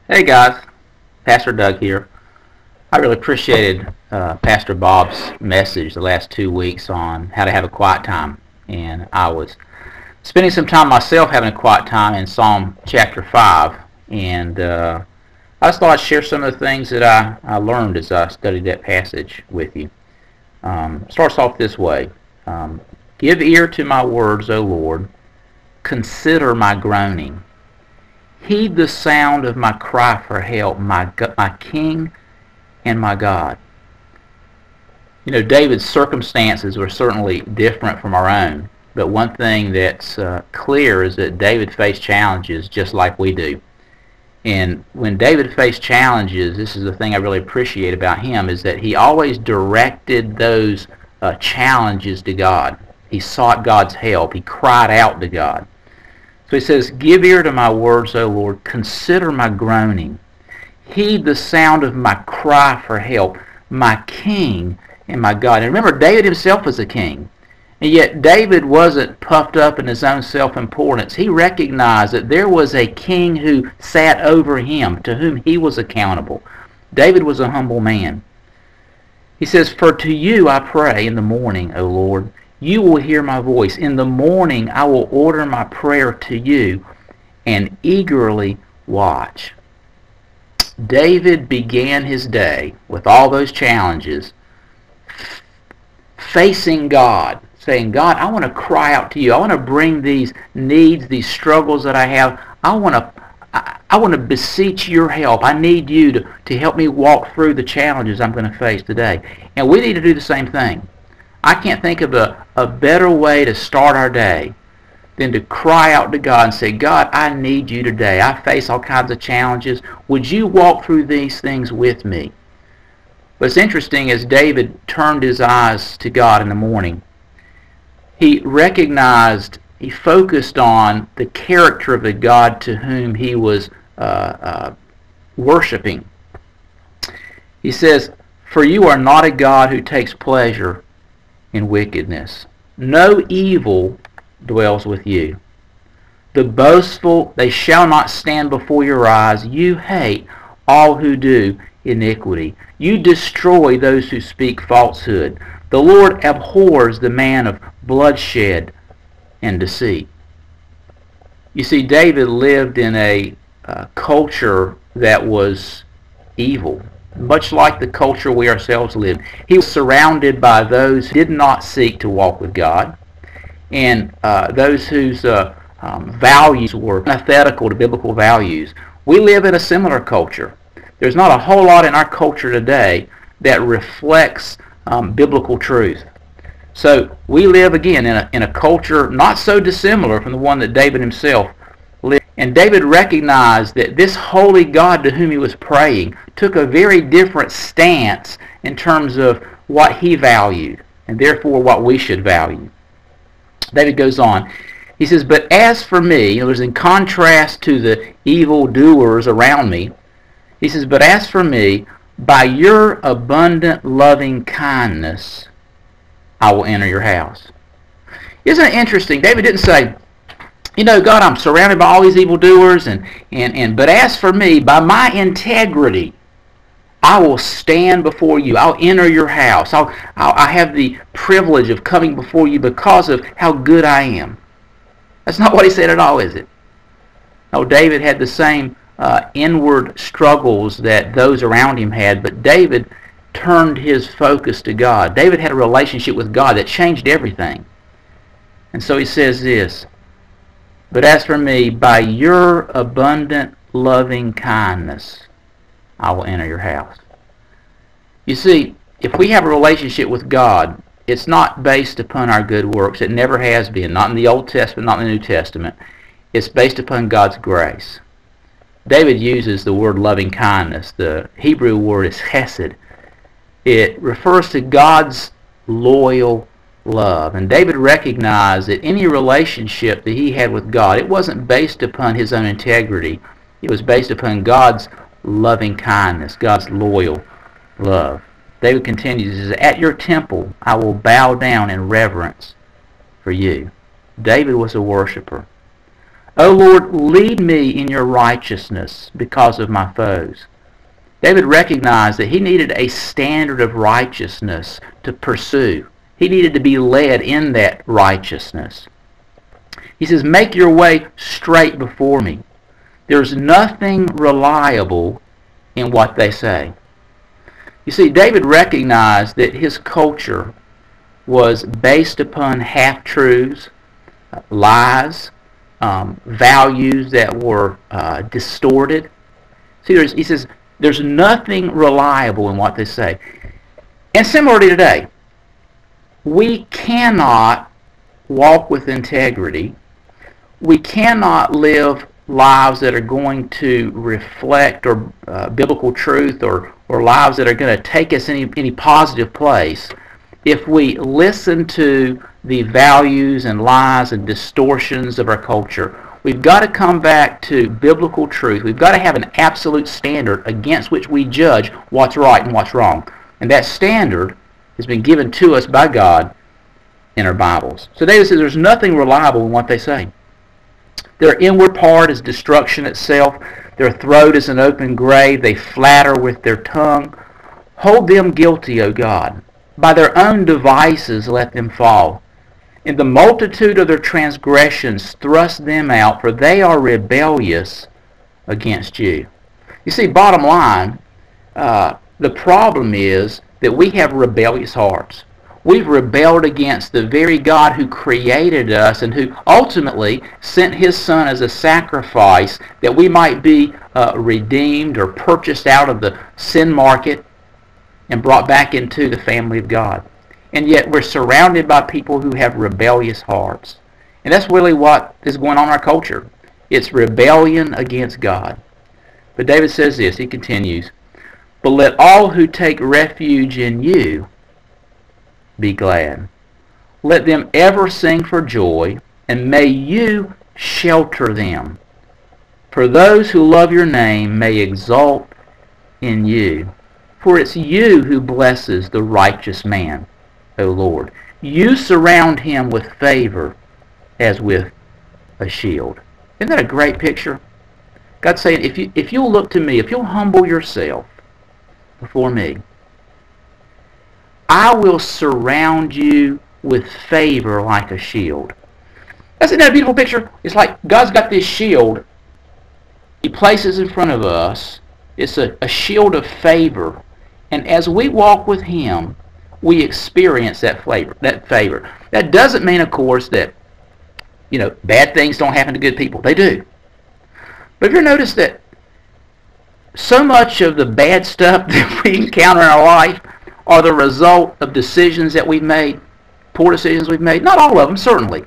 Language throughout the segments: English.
Hey guys, Pastor Doug here. I really appreciated Pastor Bob's message the last 2 weeks on how to have a quiet time. And I was spending some time myself having a quiet time in Psalm chapter 5. And I just thought I'd share some of the things that I learned as I studied that passage with you. Starts off this way. Give ear to my words, O Lord. Consider my groaning. Heed the sound of my cry for help, my King and my God. You know, David's circumstances were certainly different from our own, but one thing that's clear is that David faced challenges just like we do. And when David faced challenges, this is the thing I really appreciate about him, is that he always directed those challenges to God. He sought God's help. He cried out to God. So he says, give ear to my words, O Lord. Consider my groaning. Heed the sound of my cry for help, my King and my God. And remember, David himself was a king. And yet David wasn't puffed up in his own self-importance. He recognized that there was a king who sat over him, to whom he was accountable. David was a humble man. He says, for to you I pray in the morning, O Lord. You will hear my voice. In the morning I will order my prayer to you and eagerly watch. David began his day with all those challenges, facing God, saying, God, I want to cry out to you. I want to bring these needs, these struggles that I have. I want to beseech your help. I need you to help me walk through the challenges I'm going to face today. And we need to do the same thing. I can't think of a better way to start our day than to cry out to God and say, God, I need you today. I face all kinds of challenges. Would you walk through these things with me? But it's interesting, as David turned his eyes to God in the morning, he recognized, he focused on the character of the God to whom he was worshiping. He says, for you are not a God who takes pleasure in wickedness. No evil dwells with you. The boastful, they shall not stand before your eyes. You hate all who do iniquity. You destroy those who speak falsehood. The Lord abhors the man of bloodshed and deceit. You see, David lived in a culture that was evil, much like the culture we ourselves live. He was surrounded by those who did not seek to walk with God, and those whose values were antithetical to biblical values. We live in a similar culture. There's not a whole lot in our culture today that reflects biblical truth. So we live again in a culture not so dissimilar from the one that David himself lived. And David recognized that this holy God to whom he was praying took a very different stance in terms of what he valued, and therefore what we should value. David goes on. He says, but as for me, it was in contrast to the evil doers around me. He says, but as for me, by your abundant loving kindness, I will enter your house. Isn't it interesting? David didn't say, you know, God, I'm surrounded by all these evildoers, but as for me, by my integrity, I will stand before you. I'll enter your house. I have the privilege of coming before you because of how good I am. That's not what he said at all, is it? No, David had the same inward struggles that those around him had, but David turned his focus to God. David had a relationship with God that changed everything. And so he says this, but as for me, by your abundant loving kindness, I will enter your house. You see, if we have a relationship with God, it's not based upon our good works. It never has been. Not in the Old Testament, not in the New Testament. It's based upon God's grace. David uses the word loving kindness. The Hebrew word is chesed. It refers to God's loyal love. And David recognized that any relationship that he had with God, it wasn't based upon his own integrity. It was based upon God's loving kindness, God's loyal love. David continues, he says, at your temple I will bow down in reverence for you. David was a worshiper. O Lord, lead me in your righteousness because of my foes. David recognized that he needed a standard of righteousness to pursue. He needed to be led in that righteousness. He says, make your way straight before me. There's nothing reliable in what they say. You see, David recognized that his culture was based upon half-truths, lies, values that were distorted. See, he says, there's nothing reliable in what they say. And similarly today, we cannot walk with integrity. We cannot live lives that are going to reflect or biblical truth or lives that are going to take us any positive place if we listen to the values and lies and distortions of our culture. We've got to come back to biblical truth. We've got to have an absolute standard against which we judge what's right and what's wrong. And that standard has been given to us by God in our Bibles. So David says there's nothing reliable in what they say. Their inward part is destruction itself. Their throat is an open grave. They flatter with their tongue. Hold them guilty, O God. By their own devices let them fall. In the multitude of their transgressions thrust them out, for they are rebellious against you. You see, bottom line, the problem is that we have rebellious hearts. We've rebelled against the very God who created us and who ultimately sent His Son as a sacrifice that we might be redeemed or purchased out of the sin market and brought back into the family of God. And yet we're surrounded by people who have rebellious hearts. And that's really what is going on in our culture. It's rebellion against God. But David says this, he continues, but let all who take refuge in you be glad. Let them ever sing for joy, and may you shelter them. For those who love your name may exult in you. For it's you who blesses the righteous man, O Lord. You surround him with favor as with a shield. Isn't that a great picture? God's saying, if you'll look to me, if you'll humble yourself before me, I will surround you with favor like a shield. Isn't that a beautiful picture? It's like God's got this shield He places in front of us. It's a shield of favor. And as we walk with Him, we experience that favor. That doesn't mean, of course, that bad things don't happen to good people. They do. But have you noticed that so much of the bad stuff that we encounter in our life are the result of decisions that we've made, poor decisions we've made? Not all of them, certainly.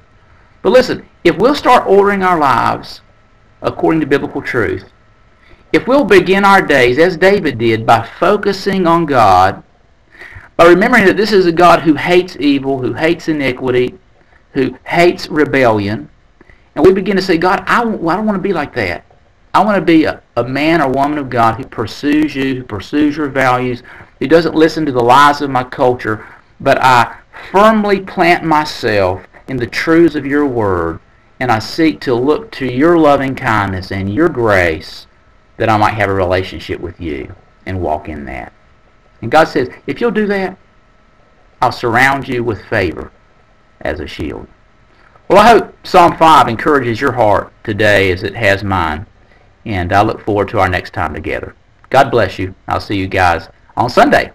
But listen, if we'll start ordering our lives according to biblical truth, if we'll begin our days, as David did, by focusing on God, by remembering that this is a God who hates evil, who hates iniquity, who hates rebellion, and we begin to say, God, I don't want to be like that. I want to be a man or woman of God who pursues you, who pursues your values, who doesn't listen to the lies of my culture, but I firmly plant myself in the truths of your word, and I seek to look to your loving kindness and your grace that I might have a relationship with you and walk in that. And God says, if you'll do that, I'll surround you with favor as a shield. Well, I hope Psalm 5 encourages your heart today as it has mine. And I look forward to our next time together. God bless you. I'll see you guys on Sunday.